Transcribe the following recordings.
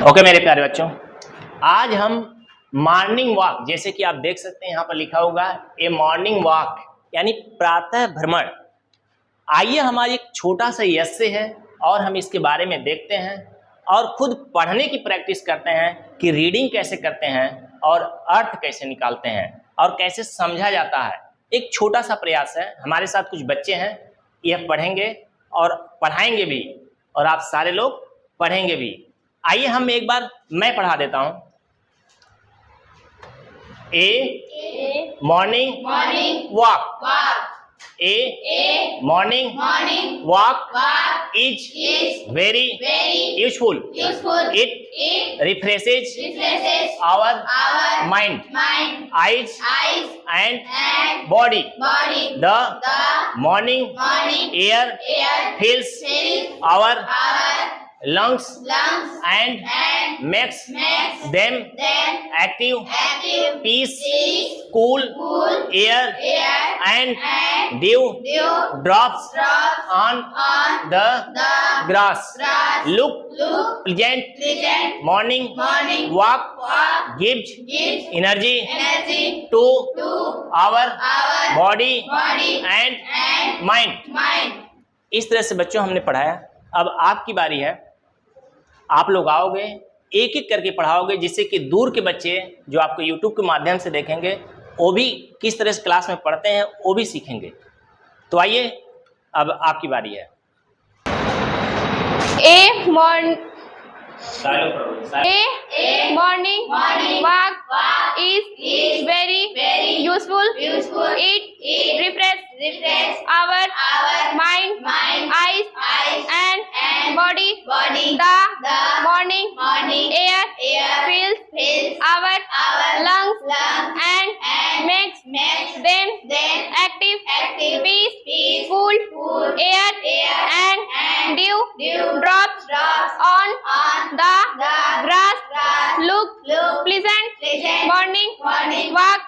Okay मेरे प्यारे बच्चों, आज हम मॉर्निंग वॉक, जैसे कि आप देख सकते हैं यहाँ पर लिखा होगा ए मॉर्निंग वॉक यानी प्रातः भ्रमण। आइए हमारी एक छोटा सा यस्य है और हम इसके बारे में देखते हैं और खुद पढ़ने की प्रैक्टिस करते हैं कि रीडिंग कैसे करते हैं और अर्थ कैसे निकालते हैं और कैसे समझा जाता है। एक छोटा सा प्रयास है। हमारे साथ कुछ बच्चे हैं, यह पढ़ेंगे और पढ़ाएंगे भी और आप सारे लोग पढ़ेंगे भी। आइए हम एक बार मैं पढ़ा देता हूं। A morning walk, a morning walk is very useful. It refreshes our mind, eyes and body. The morning air fills our lungs and makes them active. Peace, cool air and dew drops on the grass. Look pleasant. Morning walk gives energy to our body and mind. इस तरह से बच्चों हमने पढ़ाया। अब आपकी बारी है। आप लोग आओगे, एक एक करके पढ़ाओगे, जिससे कि दूर के बच्चे जो आपको YouTube के माध्यम से देखेंगे वो भी किस तरह से क्लास में पढ़ते हैं वो भी सीखेंगे। तो आइए अब आपकी बारी है। A morning walk is very useful. It refreshes our mind, eyes and body. The morning air fills our lungs and makes them active. Peace, cool air and dew drops on the grass. Look pleasant. Morning walk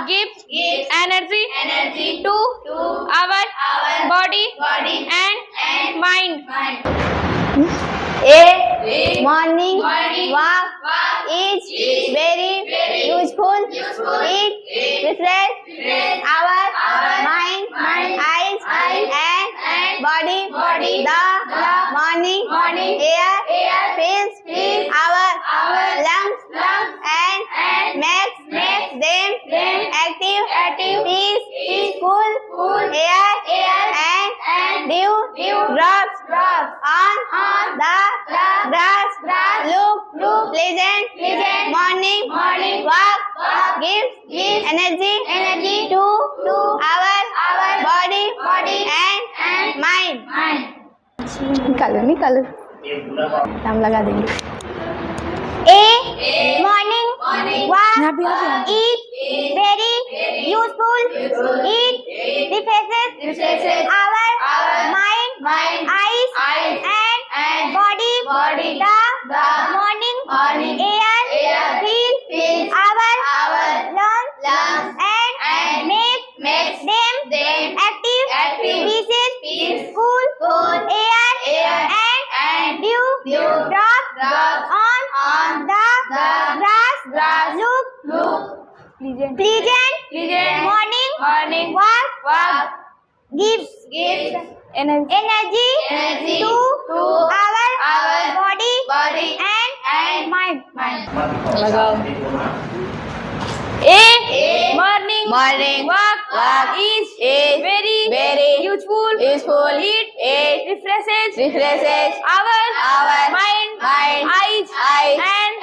gives energy to our body and mind. A morning walk is very useful. It refreshes our mind, eyes and body. The morning air fills our lungs and makes them active. Peace, cool air and dew drops on the grass. Look pleasant. Morning walk gives energy to our body and mind. निकालो नाम लगा देंगे। A morning walk is very useful. It refreshes our mind, eyes and body. The morning air fills our lungs and makes them active. Peace, cool air and dew drops on the grass. Look pleasant. Morning walk gives energy to our body and mind. लगाओ। A morning walk is very useful. It refreshes our mind, eyes and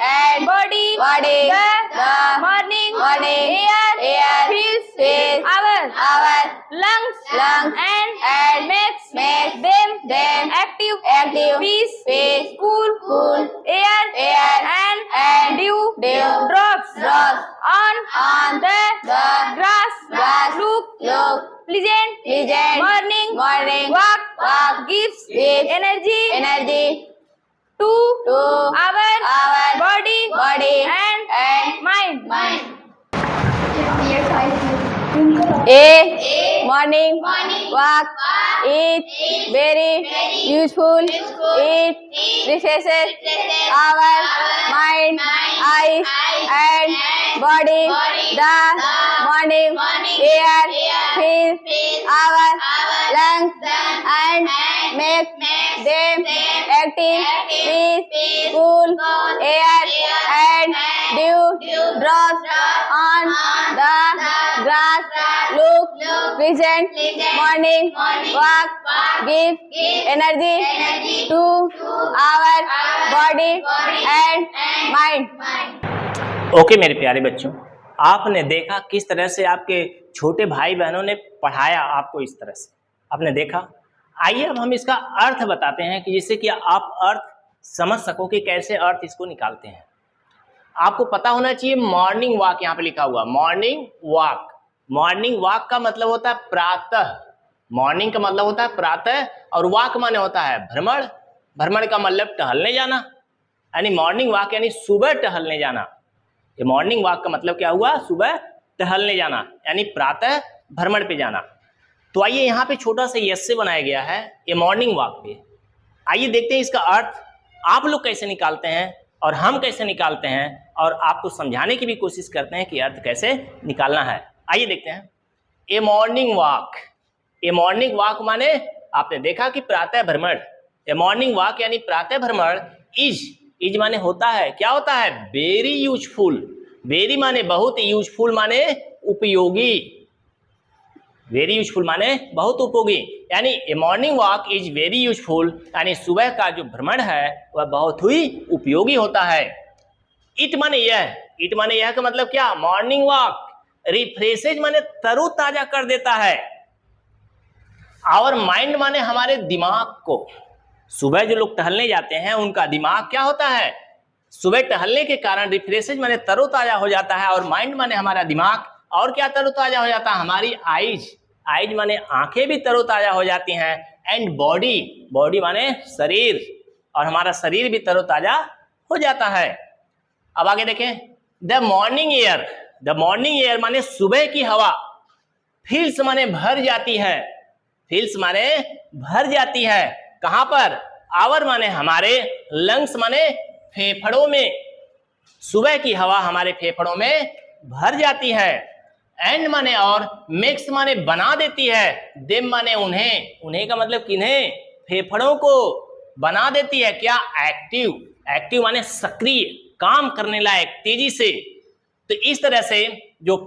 body. The morning air fills our lungs and makes them active. Peace, cool air and dew drops on the grass. Look pleasant. Morning walk gives energy to our body and mind. A morning walk is very useful. It refreshes our body, the morning air fills our lungs and makes them active. Peaceful air and dew drops on the grass look pleasant. Morning walk gives energy to our body and mind. Okay मेरे प्यारे बच्चों, आपने देखा किस तरह से आपके छोटे भाई बहनों ने पढ़ाया आपको, इस तरह से आपने देखा। आइए अब हम इसका अर्थ बताते हैं कि जिससे कि आप अर्थ समझ सको कि कैसे अर्थ इसको निकालते हैं। आपको पता होना चाहिए मॉर्निंग वॉक, यहाँ पे लिखा हुआ मॉर्निंग वॉक। मॉर्निंग वॉक का मतलब होता है प्रातः, मॉर्निंग का मतलब होता है प्रातः, और वॉक माने होता है भ्रमण। भ्रमण का मतलब टहलने जाना, यानी मॉर्निंग वॉक यानी सुबह टहलने जाना। ये मॉर्निंग वॉक का मतलब क्या हुआ? सुबह टहलने जाना, यानी प्रातः भ्रमण पे जाना। तो आइए यहाँ पे छोटा सा यस से बनाया गया है ये मॉर्निंग वॉक पे। आइए देखते हैं इसका अर्थ आप लोग कैसे निकालते हैं और हम कैसे निकालते हैं, और आपको समझाने की भी कोशिश करते हैं कि अर्थ कैसे निकालना है। आइए देखते हैं। ए morning walk, a morning walk माने आपने देखा कि प्रातः भ्रमण। ए मॉर्निंग वॉक यानी प्रातः भ्रमण इज माने होता है, क्या होता है? Very useful. वेरी माने बहुत, यूजफुल माने उपयोगी। वेरी यूजफुल माने बहुत उपयोगी, यानी a morning walk is very useful, यानी सुबह का जो भ्रमण है वह बहुत ही उपयोगी होता है। इट माने यह, इट माने यह का मतलब क्या? मॉर्निंग वॉक रिफ्रेशेज माने तरोताजा कर देता है। आवर माइंड माने हमारे दिमाग को। सुबह जो लोग टहलने जाते हैं उनका दिमाग क्या होता है? सुबह टहलने के कारण रिफ्रेशेज माने तरोताजा हो जाता है, और माइंड माने हमारा दिमाग, और क्या तरोताजा हो जाता है? हमारी आइज, आइज माने आंखें भी तरोताजा हो जाती हैं। एंड बॉडी, बॉडी माने शरीर, और हमारा शरीर भी तरोताजा हो जाता है। अब आगे देखें, the morning air, the morning air माने सुबह की हवा, फील्स माने भर जाती है, फील्स माने भर जाती है। कहां पर? आवर माने हमारे, लंग्स माने फेफड़ों में, सुबह की हवा हमारे फेफड़ों में भर जाती है। एंड माने और, मेक्स माने बना देती है, देम माने उन्हें, उन्हें का मतलब किन्हें? फेफड़ों को बना देती है। क्या? एक्टिव, एक्टिव माने सक्रिय, काम करने लायक, तेजी से। तो इस तरह से जो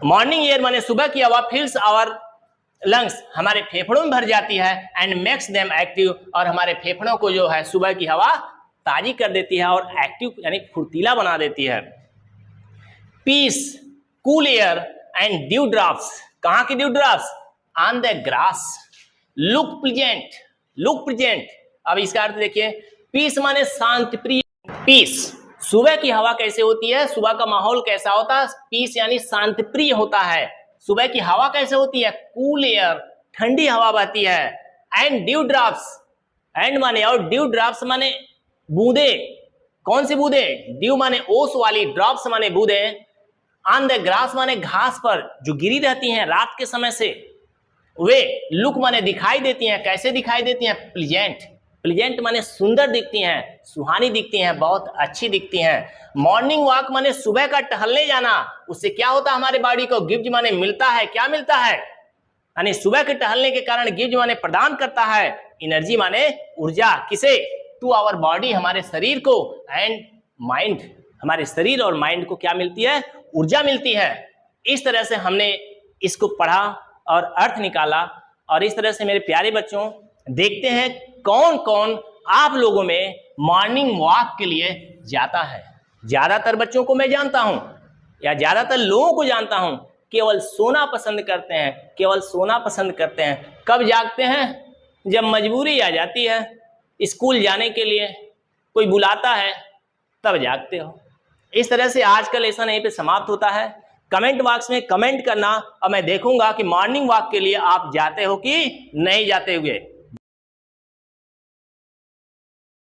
मॉर्निंग एयर माने सुबह की हवा, फिल्स आवर लंग्स हमारे फेफड़ों में भर जाती है, एंड मेक्स देम एक्टिव, और हमारे फेफड़ों को जो है सुबह की हवा ताजी कर देती है और एक्टिव यानी फुर्तीला बना देती है। Peace, cool air and dew drops, कहाँ की dew drops? On the grass, look pleasant, look pleasant. अब इसका अर्थ देखिए, पीस माने शांति प्रिय। पीस, सुबह की हवा कैसे होती है? सुबह का माहौल कैसा होता है? पीस यानी शांति प्रिय होता है। सुबह की हवा कैसे होती है? कूल एयर, ठंडी हवा बहती है। एंड ड्यू ड्रॉप्स, एंड माने और, ड्यू ड्रॉप्स माने बूंदे। कौन सी बूंदे? ड्यू माने ओस वाली, ड्रॉप्स माने बूंदे। ऑन द ग्रास माने घास पर जो गिरी रहती हैं रात के समय से, वे लुक माने दिखाई देती हैं। कैसे दिखाई देती हैं? प्लीजेंट, प्लीजेंट माने सुंदर दिखती हैं, सुहानी दिखती हैं, बहुत अच्छी दिखती हैं। मॉर्निंग वॉक माने सुबह का टहलने जाना, उससे क्या होता है? हमारे बॉडी को गिफ्ट माने मिलता है। क्या मिलता है? यानी सुबह के टहलने के कारण गिफ्ट माने प्रदान करता है, एनर्जी माने ऊर्जा। किसे? टू आवर बॉडी, हमारे शरीर को। एंड माइंड, हमारे शरीर और माइंड को क्या मिलती है? ऊर्जा मिलती है। इस तरह से हमने इसको पढ़ा और अर्थ निकाला, और इस तरह से मेरे प्यारे बच्चों देखते हैं कौन कौन आप लोगों में मॉर्निंग वॉक के लिए जाता है। ज्यादातर बच्चों को मैं जानता हूं, या ज्यादातर लोगों को जानता हूं, केवल सोना पसंद करते हैं, केवल सोना पसंद करते हैं। कब जागते हैं? जब मजबूरी आ जाती है, स्कूल जाने के लिए कोई बुलाता है, तब जागते हो। इस तरह से आज का लेसन यहीं पे समाप्त होता है। कमेंट बॉक्स में कमेंट करना, और मैं देखूंगा कि मॉर्निंग वॉक के लिए आप जाते हो कि नहीं जाते हुए।